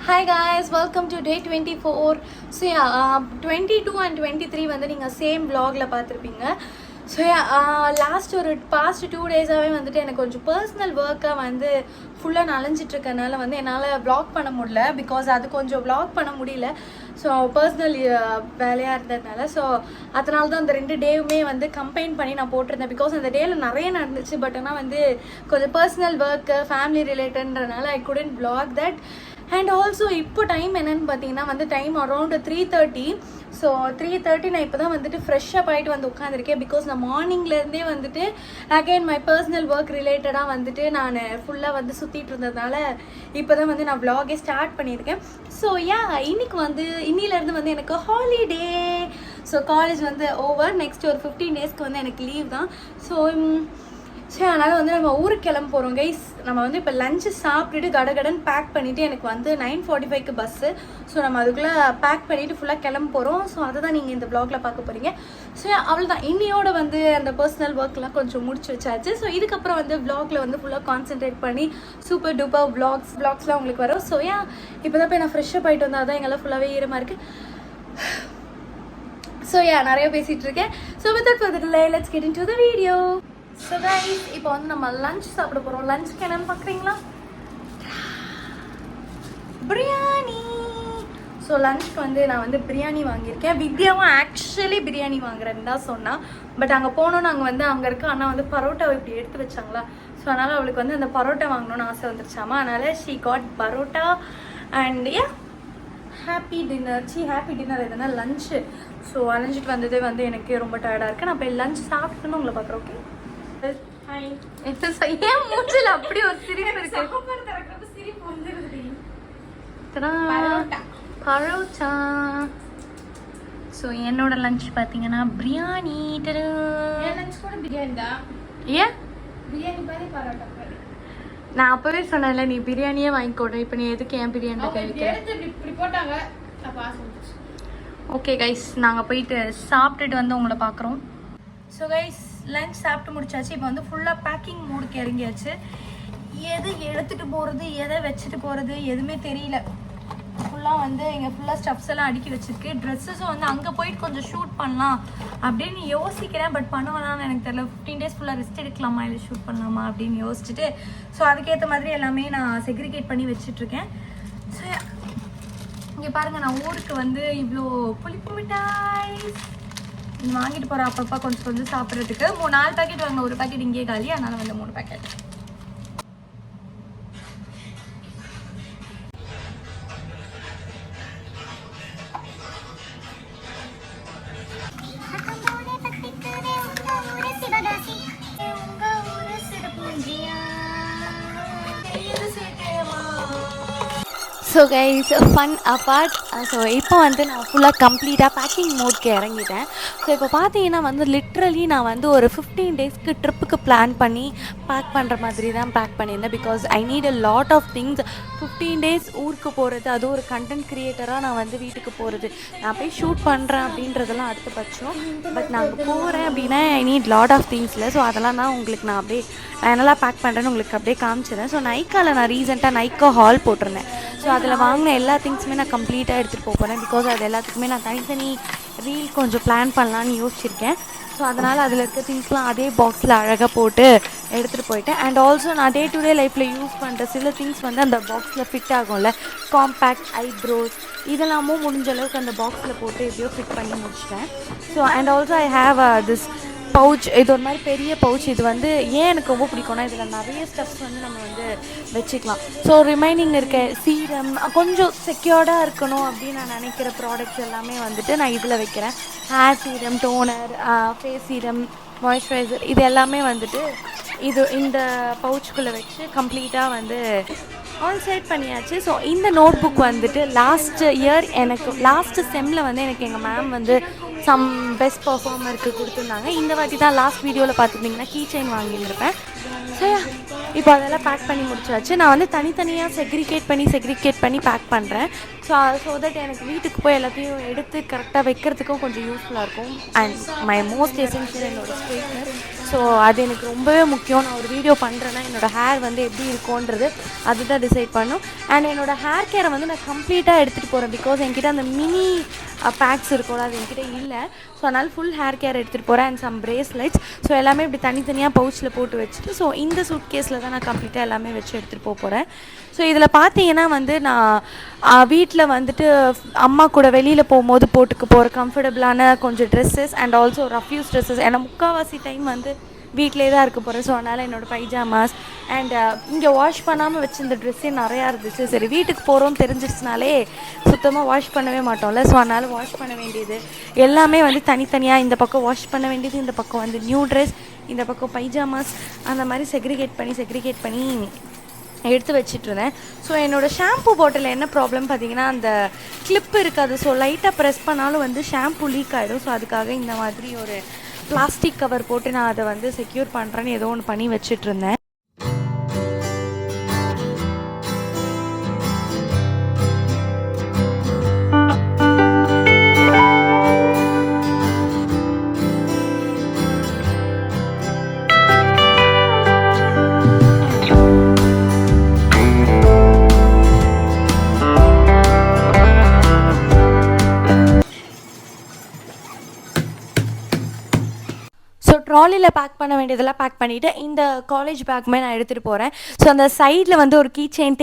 Hi guys, welcome to day 24. So yeah, 22 and 23 வந்து நீங்கள் same vlogல பார்த்துருப்பீங்க. ஸோ லாஸ்ட் ஒரு பாஸ்ட் 2 டேஸாகவே வந்துட்டு எனக்கு கொஞ்சம் பர்சனல் ஒர்க்காக வந்து ஃபுல்லாக நனைஞ்சிட்ருக்கனால வந்து என்னால் vlog பண்ண முடியல. பிகாஸ் அது கொஞ்சம் vlog பண்ண முடியல. ஸோ பர்சனல் வேலையாக இருந்ததுனால ஸோ அதனால தான் அந்த 2 டேவுமே வந்து கம்பைன் பண்ணி நான் போட்டிருந்தேன். பிகாஸ் அந்த டேயில் நிறைய நடந்துச்சு. பட் ஆனால் வந்து கொஞ்சம் பர்சனல் ஒர்க்கு ஃபேமிலி ரிலேட்டட்ன்றனால I couldn't vlog that. And also இப்போ டைம் என்னென்னு பார்த்தீங்கன்னா வந்து டைம் அரௌண்ட் 3:30. ஸோ 3:30 நான் இப்போ தான் வந்துட்டு ஃப்ரெஷ்ஷப் ஆகிட்டு வந்து உட்காந்துருக்கேன். பிகாஸ் நான் மார்னிங்லேருந்தே வந்துட்டு அகைன் மை பர்சனல் ஒர்க் ரிலேட்டடாக வந்துட்டு நான் ஃபுல்லாக வந்து சுற்றிட்டு இருந்ததுனால இப்போ தான் வந்து நான் vlog-ஏ ஸ்டார்ட் பண்ணியிருக்கேன். ஸோ இன்னைக்கு வந்து இன்னிலேருந்து வந்து எனக்கு ஹாலிடே. ஸோ காலேஜ் வந்து ஓவர். நெக்ஸ்ட் ஒரு 15 டேஸ்க்கு வந்து எனக்கு லீவ் தான். ஸோ அதனால் வந்து நம்ம ஊருக்கு கிளம்ப போகிறோம் கைஸ். நம்ம வந்து இப்போ லஞ்சு சாப்பிட்டுட்டு கடகடன் பேக் பண்ணிவிட்டு எனக்கு வந்து 9:45க்கு பஸ்ஸு. ஸோ நம்ம அதுக்குள்ளே பேக் பண்ணிவிட்டு ஃபுல்லாக கிளம்ப போகிறோம். ஸோ அதை தான் நீங்கள் இந்த vlogல பார்க்க போகிறீங்க. ஸோ அவ்வளோதான். இன்னையோட வந்து அந்த பர்சனல் ஒர்க்லாம் கொஞ்சம் முடிச்சு வச்சாச்சு. ஸோ இதுக்கப்புறம் வந்து vlogல வந்து ஃபுல்லாக கான்சென்ட்ரேட் பண்ணி சூப்பர் டூப்பர் vlogsலாம் உங்களுக்கு வரும். ஸோ இப்போ தான் போய் நான் ஃப்ரெஷ்ஷப் ஆகிட்டு வந்தால் தான் எங்கெல்லாம் ஃபுல்லாகவே ஈரமாக இருக்குது. ஸோ நிறைய பேசிகிட்டு இருக்கேன். So without further delay, let's get into the video. So guys இப்போ வந்து நம்ம லஞ்ச் சாப்பிட போகிறோம். லஞ்சுக்கு என்னென்னு பார்க்குறீங்களா? பிரியாணி. ஸோ லஞ்சுக்கு வந்து நான் வந்து பிரியாணி வாங்கியிருக்கேன். வித்யாவும் ஆக்சுவலி பிரியாணி வாங்குறேன்னு தான் சொன்னான். பட் அங்கே போனோன்னு அங்கே இருக்க ஆனால் வந்து பரோட்டாவை இப்படி எடுத்து வச்சாங்களா. ஸோ அதனால் அவளுக்கு வந்து அந்த பரோட்டா வாங்கணும்னு ஆசை வந்துருச்சாமா. அதனால் she got parotta and happy dinner எதுனா லஞ்சு. ஸோ அலைஞ்சிட்டு வந்ததே வந்து எனக்கு ரொம்ப டயர்டாக இருக்குது. நான் போய் லஞ்ச் சாப்பிட்டுன்னு உங்களை பார்க்குறேன். ஓகே ஏன் மூஞ்சில் அப்படி ஒரு சிரிப்பு இருக்கு? பரோட்டா. ஸோ என்னோட லஞ்ச் பார்த்தீங்கன்னா பிரியாணி. ஏன் நான் அப்பவே சொன்னேன்ல நீ பிரியாணியே வாங்கிக்கோட. இப்போ நீ எதுக்கு ஏன் பிரியாணி கேட்க? ஓகே கைஸ், நாங்கள் போயிட்டு சாப்பிட்டுட்டு வந்து உங்களை பார்க்குறோம். ஸோ கைஸ் லஞ்ச் சாப்பிட்டு முடிச்சாச்சு. இப்போ வந்து ஃபுல்லாக பேக்கிங் மூடுக்கு இறங்கியாச்சு. எது எடுத்துகிட்டு போகிறது எதை வச்சுட்டு போகிறது எதுவுமே தெரியல. ஃபுல்லாக வந்து இங்கே ஃபுல்லாக ஸ்டப்ஸ் எல்லாம் அடுக்கி வச்சுருக்கு. ட்ரெஸ்ஸஸும் வந்து அங்கே போயிட்டு கொஞ்சம் ஷூட் பண்ணலாம் அப்படின்னு யோசிக்கிறேன். பட் பண்ணுவேனான்னு எனக்கு தெரியல. 15 டேஸ் ஃபுல்லாக ரெஸ்ட் எடுக்கலாமா இல்லை ஷூட் பண்ணலாமா அப்படின்னு யோசிச்சுட்டு ஸோ அதுக்கேற்ற மாதிரி எல்லாமே நான் செக்ரிகேட் பண்ணி வச்சிட்ருக்கேன். ஸோ இங்கே பாருங்கள், நான் ஊருக்கு வந்து இவ்வளோ புளிப்பு மிட்டாய் வாங்கிட்டு போகிறேன். அப்பப்போ கொஞ்சம் கொஞ்சம் சாப்பிட்றதுக்கு 4 பேக்கெட் வாங்க. ஒரு பேக்கெட் இங்கேயே காலி. அதனால் வந்து 3 packet. So guys fun apart. So இப்போ வந்து நான் ஃபுல்லாக கம்ப்ளீட்டாக பேக்கிங் மோட்க்கு இறங்கிட்டேன். ஸோ இப்போ பார்த்தீங்கன்னா வந்து லிட்ரலி நான் வந்து ஒரு 15 டேஸ்க்கு ட்ரிப்புக்கு பிளான் பண்ணி பேக் பண்ணுற மாதிரி தான் பேக் பண்ணியிருந்தேன். Because I need a lot of things. 15 days ஊருக்கு போகிறது, அதுவும் ஒரு கண்டென்ட் க்ரியேட்டராக நான் வந்து வீட்டுக்கு போகிறது, நான் போய் ஷூட் பண்ணுறேன் அப்படின்றதெல்லாம் அடுத்த பட்சம். பட் நான் அங்கே போகிறேன் அப்படின்னா ஐ நீட் லாட் ஆஃப் திங்ஸில். ஸோ அதெல்லாம் தான் உங்களுக்கு நான் என்னெல்லாம் பேக் பண்ணுறேன்னு உங்களுக்கு அப்படியே காமிச்சிடுறேன். ஸோ நைக்காவில் நான் ரீசெண்டாக நைக்கா ஹால் போட்டிருந்தேன். ஸோ அதில் வாங்கின எல்லா திங்ஸுமே நான் கம்ப்ளீட்டாக எடுத்துகிட்டு போகிறேன். பிகாஸ் அது எல்லாத்துக்குமே நான் தனித்தனி ரீல் கொஞ்சம் பிளான் பண்ணலான்னு யோசிச்சிருக்கேன். ஸோ அதனால் அதில் இருக்க திங்ஸ்லாம் அதே பாக்ஸில் அழகாக போட்டு எடுத்துகிட்டு போயிட்டேன். அண்ட் ஆல்சோ நான் டே டு டே லைஃப்பில் யூஸ் பண்ணுற சில திங்ஸ் வந்து அந்த பாக்ஸில் ஃபிட் ஆகும்ல. காம்பேக்ட் ஐப்ரோஸ் இதெல்லாமும் முடிஞ்ச அளவுக்கு அந்த பாக்ஸில் போட்டு எப்படியோ ஃபிட் பண்ணி முடிச்சிட்டேன். So and also I have this pouch. இது ஒரு மாதிரி பெரிய பவுச். இது வந்து ஏன் எனக்கு ரொம்ப பிடிக்கும்னா இதில் நிறைய ஸ்டெப்ஸ் வந்து நம்ம வந்து வச்சுக்கலாம். ஸோ ரிமைனிங் இருக்க சீரம் கொஞ்சம் செக்யூர்டாக இருக்கணும் அப்படின்னு நான் நினைக்கிற ப்ராடக்ட்ஸ் எல்லாமே வந்துட்டு நான் இதில் வைக்கிறேன். Hair serum, toner, face serum, moisturiser இது எல்லாமே வந்துட்டு இந்த பவுச்சுக்குள்ளே வச்சு கம்ப்ளீட்டாக வந்து ஆல் செட் பண்ணியாச்சு. ஸோ இந்த நோட் புக் வந்துட்டு லாஸ்ட் செம்மில் வந்து எனக்கு எங்கள் மேம் வந்து சம் பெஸ்ட் பர்ஃபார்மருக்கு கொடுத்துருந்தாங்க. இந்த வாட்டி தான் லாஸ்ட் வீடியோவில் பார்த்துருந்தீங்கன்னா கீ செயின் வாங்கியிருப்பேன். ஸோ இப்போ அதெல்லாம் பேக் பண்ணி முடிச்சாச்சு. நான் வந்து தனித்தனியாக செக்ரிகேட் பண்ணி பேக் பண்ணுறேன். ஸோ தட் எனக்கு வீட்டுக்கு போய் எல்லாத்தையும் எடுத்து கரெக்டாக வைக்கிறதுக்கும் கொஞ்சம் யூஸ்ஃபுல்லாக இருக்கும். அண்ட் மை மோஸ்ட் எசென்ஷியல் என்னோடய ஸ்ட்ரெயிட்னர். ஸோ ஸோ அது எனக்கு ரொம்பவே முக்கியம். நான் ஒரு வீடியோ பண்ணுறேன்னா என்னோடய ஹேர் வந்து எப்படி இருக்கும்ன்றது அதுதான் டிசைட் பண்ணும். அண்ட் என்னோடய ஹேர் கேரை வந்து நான் கம்ப்ளீட்டாக எடுத்துகிட்டு போகிறேன். பிகாஸ் என்கிட்ட அந்த மினி பேக்ஸ் இருக்கும்ல, அது என்கிட்ட இல்லை. ஸோ அதனால் ஃபுல் ஹேர் கேர் எடுத்துகிட்டு போகிறேன். And some bracelets. ஸோ எல்லாமே இப்படி தனித்தனியாக பவுச்சில் போட்டு வச்சுட்டு, ஸோ இந்த சூட் கேஸில் தான் நான் கம்ப்ளீட்டாக எல்லாமே வச்சு எடுத்துகிட்டு போகிறேன். ஸோ இதில் பார்த்தீங்கன்னா வந்து நான் வீட்டில் வந்துட்டு அம்மா கூட வெளியில் போகும்போது போட்டுக்க போகிற கம்ஃபர்டபுளான கொஞ்சம் dresses and also rough use dresses. ஏன்னா முக்கால்வாசி டைம் வந்து வீட்டிலே தான் இருக்க போகிறேன். ஸோ அதனால் என்னோடய பைஜாமாஸ் அண்ட் இங்கே வாஷ் பண்ணாமல் வச்சுருந்த ட்ரெஸ்ஸே நிறையா இருந்துச்சு. சரி, வீட்டுக்கு போகிறோம் தெரிஞ்சிச்சுனாலே சுத்தமாக வாஷ் பண்ணவே மாட்டோம்ல. ஸோ அதனால் வாஷ் பண்ண வேண்டியது எல்லாமே வந்து தனித்தனியாக, இந்த பக்கம் வாஷ் பண்ண வேண்டியது, இந்த பக்கம் வந்து நியூ ட்ரெஸ், இந்த பக்கம் பைஜாமாஸ், அந்த மாதிரி செக்ரிகேட் பண்ணி எடுத்து வச்சிட்ருந்தேன். ஸோ என்னோடய ஷாம்பூ பாட்டில் என்ன ப்ராப்ளம் பார்த்தீங்கன்னா, அந்த கிளிப் இருக்காது. ஸோ லைட்டாக ப்ரெஸ் பண்ணாலும் வந்து ஷாம்பூ லீக் ஆகிடும். ஸோ அதுக்காக இந்த மாதிரி ஒரு பிளாஸ்டிக் கவர் போட்டு நான் அதை வந்து செக்யூர் பண்ணுறேன்னு ஏதோ ஒன்று பண்ணி வச்சிட்ருந்தேன். ஸோ ட்ராலியில் பேக் பண்ண வேண்டியதெல்லாம் பேக் பண்ணிவிட்டு இந்த காலேஜ் பேக்குமே நான் எடுத்துகிட்டு போகிறேன். ஸோ அந்த சைடில் வந்து ஒரு கீ செயின்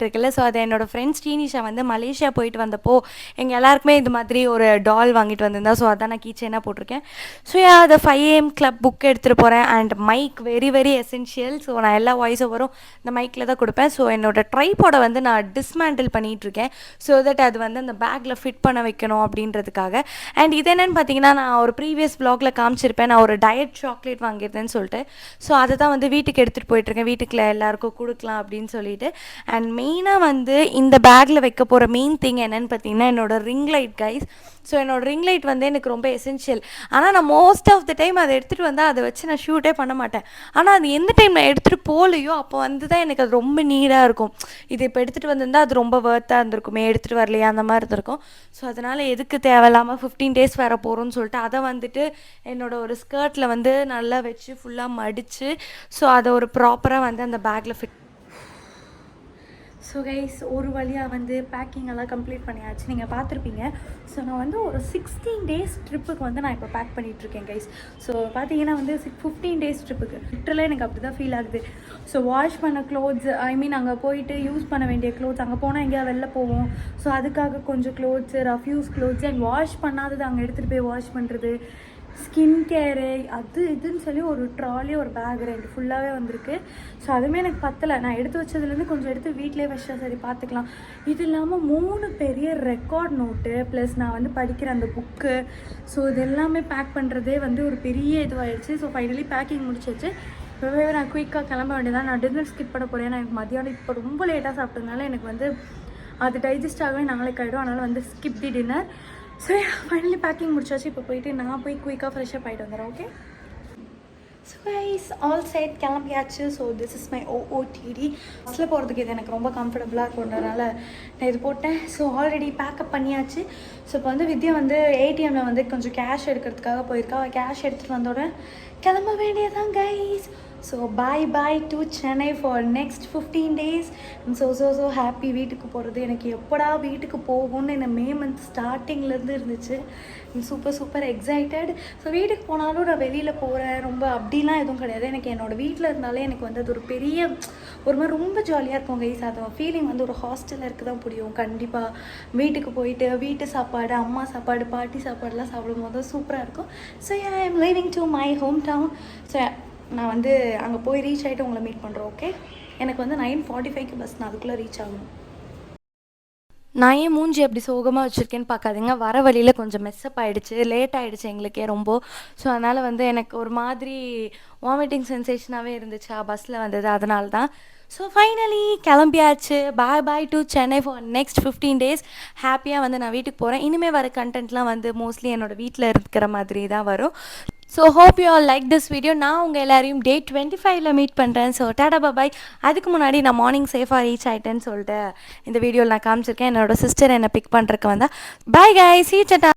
இருக்குல்ல, ஸோ அதை என்னோடய ஃப்ரெண்ட்ஸ் ஸ்ரீனிஷா வந்து மலேசியா போயிட்டு வந்தப்போ எங்கள் எல்லாருக்குமே இது மாதிரி ஒரு டால் வாங்கிட்டு வந்திருந்தா. ஸோ அதான் நான் கீ செயினாக போட்டிருக்கேன். ஸோ அதை 5 AM கிளப் புக் எடுத்துகிட்டு போகிறேன். And mic very very essential. So நான் எல்லா வாய்ஸ் ஓவரும் இந்த மைக்கில் தான் கொடுப்பேன். ஸோ என்னோடய ட்ரைபாடை வந்து நான் டிஸ்மேண்டில் பண்ணிகிட்ருக்கேன். ஸோ தட் அது வந்து அந்த பேக்கில் ஃபிட் பண்ண வைக்கணும் அப்படின்றதுக்காக. அண்ட் இது என்னென்னு பார்த்தீங்கன்னா, நான் ஒரு ப்ரீவியஸ் வ்ளாகில் காமிச்சிருப்பேன். நான் ஒரு டயட் சாக்லேட் வாங்கியிருந்தேன்னு சொல்லிட்டு. ஸோ அதை தான் வந்து வீட்டுக்கு எடுத்துகிட்டு போயிட்டுருக்கேன். வீட்டுக்குள்ள எல்லாருக்கும் கொடுக்கலாம் அப்படின்னு சொல்லிட்டு. அண்ட் மெயினாக வந்து இந்த பேக்கில் வைக்க போகிற மெயின் திங் என்னென்னு பார்த்தீங்கன்னா, என்னோடய ரிங் லைட் கைஸ். ஸோ என்னோடய ரிங் லைட் வந்து எனக்கு ரொம்ப எசென்ஷியல். ஆனால் நான் மோஸ்ட் ஆஃப் த டைம் அதை எடுத்துகிட்டு வந்தால் அதை வச்சு நான் ஷூட்டே பண்ண மாட்டேன். ஆனால் அது எந்த டைம் நான் எடுத்துகிட்டு போகலையோ அப்போ வந்து தான் எனக்கு அது ரொம்ப நீடாக இருக்கும். இது இப்போ எடுத்துகிட்டு வந்திருந்தால் அது ரொம்ப ஒர்த்தாக இருந்திருக்குமே, எடுத்துகிட்டு வரலையா அந்த மாதிரி இருந்திருக்கும். ஸோ அதனால் எதுக்கு தேவையில்லாமல் 15 days வேறு போகிறோன்னு சொல்லிட்டு அதை வந்துட்டு என்னோடய ஒரு ஸ்கர்ட்டில் வந்து நல்லா வச்சு ஃபுல்லாக மடித்து, ஸோ அதை ஒரு ப்ராப்பராக வந்து அந்த பேக்கில் ஃபிட். ஸோ கைஸ், ஒரு வழியாக வந்து பேக்கிங் எல்லாம் கம்ப்ளீட் பண்ணியாச்சு. நீங்கள் பார்த்துருப்பீங்க. ஸோ நான் வந்து ஒரு 16 days ட்ரிப்புக்கு வந்து நான் இப்போ பேக் பண்ணிகிட்ருக்கேன் கைஸ். ஸோ பார்த்தீங்கன்னா வந்து 15 days ட்ரிப்புக்கு லிட்டரலாக எனக்கு அப்படி தான் ஃபீல் ஆகுது. ஸோ வாஷ் பண்ண க்ளோத்ஸ், ஐ மீன் அங்கே போயிட்டு யூஸ் பண்ண வேண்டிய க்ளோத்ஸ், அங்கே போனால் எங்கேயாவது வெளில போவோம். ஸோ அதுக்காக கொஞ்சம் clothes, rough use clothes and wash பண்ணாதது அங்கே எடுத்துகிட்டு போய் வாஷ் பண்ணுறது, ஸ்கின் கேரு, அது இதுன்னு சொல்லி ஒரு ட்ராலி ஒரு பேக் 2 ஃபுல்லாகவே வந்திருக்கு. ஸோ அதுவுமே எனக்கு பத்தலை. நான் எடுத்து வச்சதுலேருந்து கொஞ்சம் எடுத்து வீட்டிலே வச்சா சரி பார்த்துக்கலாம். இது இல்லாமல் 3 பெரிய ரெக்கார்ட் நோட்டு ப்ளஸ் நான் வந்து படிக்கிற அந்த புக்கு, ஸோ இது எல்லாமே பேக் பண்ணுறதே வந்து ஒரு பெரிய இதுவாகிடுச்சு. ஸோ ஃபைனலி பேக்கிங் முடிச்சிச்சு. இப்போவே நான் குயிக்காக கிளம்ப வேண்டியதான். நான் டின்னர் ஸ்கிப் பண்ண போகிறேன். நான் எனக்கு மதியானம் இப்போ ரொம்ப லேட்டாக சாப்பிட்டதுனால எனக்கு வந்து அது டைஜஸ்ட் ஆகவே நாளைக்கு ஆகிடும். அதனால் வந்து skip the dinner. So finally packing முடிச்சாச்சு. இப்போ போயிட்டு நான் போய் குயிக்காக ஃப்ரெஷ்ஷப் ஆகிட்டு வந்துடுறேன். Okay. So guys, all set கிளம்பியாச்சு. So this is my OOTD. பஸ்ஸில் போகிறதுக்கு இது எனக்கு ரொம்ப கம்ஃபர்டபுளாக இருக்குன்றனால நான் இது போட்டேன். ஸோ ஆல்ரெடி பேக்கப் பண்ணியாச்சு. ஸோ இப்போ வந்து வித்யா வந்து ATMல வந்து கொஞ்சம் கேஷ் எடுக்கிறதுக்காக போயிருக்கா. கேஷ் எடுத்துகிட்டு வந்தோட கிளம்ப வேண்டியதான் guys. So bye to Chennai for next 15 days. So happy. வீட்டுக்கு போகிறது எனக்கு எப்படா வீட்டுக்கு போகும்னு என்ன மே மந்த் ஸ்டார்டிங்லேருந்து இருந்துச்சு. Super excited. ஸோ வீட்டுக்கு போனாலும் நான் வெளியில் போகிறேன் ரொம்ப அப்படிலாம் எதுவும் கிடையாது. எனக்கு என்னோடய வீட்டில் இருந்தாலே எனக்கு வந்து அது ஒரு பெரிய ஒரு மாதிரி ரொம்ப ஜாலியாக இருக்கும் கைஸ். அது ஃபீலிங் வந்து ஒரு ஹாஸ்டலில் இருக்க தான் முடியும். கண்டிப்பாக வீட்டுக்கு போயிட்டு வீட்டு சாப்பாடு, அம்மா சாப்பாடு, பாட்டி சாப்பாடுலாம் சாப்பிடும் போது சூப்பராக இருக்கும். So I am living to my home town. So நான் வந்து அங்கே போய் ரீச் ஆகிட்டு உங்களை மீட் பண்ணுறேன். ஓகே. எனக்கு வந்து 9:45 பஸ். நான் அதுக்குள்ளே ரீச் ஆகணும். நான் ஏன் மூஞ்சி அப்படி சோகமாக வச்சுருக்கேன்னு பார்க்காதீங்க. வர வழியில் கொஞ்சம் மெஸ்அப் ஆகிடுச்சு, லேட் ஆகிடுச்சு எங்களுக்கே ரொம்ப. ஸோ அதனால் வந்து எனக்கு ஒரு மாதிரி வாமிட்டிங் சென்சேஷனாகவே இருந்துச்சா பஸ்ஸில் வந்தது, அதனால தான். ஸோ ஃபைனலி கிளம்பியாச்சு. Bye to Chennai for next 15 days. ஹாப்பியாக வந்து நான் வீட்டுக்கு போகிறேன். இனிமேல் வர கண்டென்ட்லாம் வந்து மோஸ்ட்லி என்னோடய வீட்டில் இருக்கிற மாதிரி தான் வரும். So hope you all like this video. நான் உங்கள் எல்லாரையும் Day 25ல் மீட் பண்ணுறேன். ஸோ டாடா பாய். அதுக்கு முன்னாடி நான் மார்னிங் சேஃபாக ரீச் ஆகிட்டேன்னு சொல்லிட்டு இந்த வீடியோவில் நான் காமிச்சிருக்கேன். என்னோடய சிஸ்டர் என்னை பிக் பண்ணுறதுக்கு வந்தால். பாய் கைஸ், சீ சட்டா.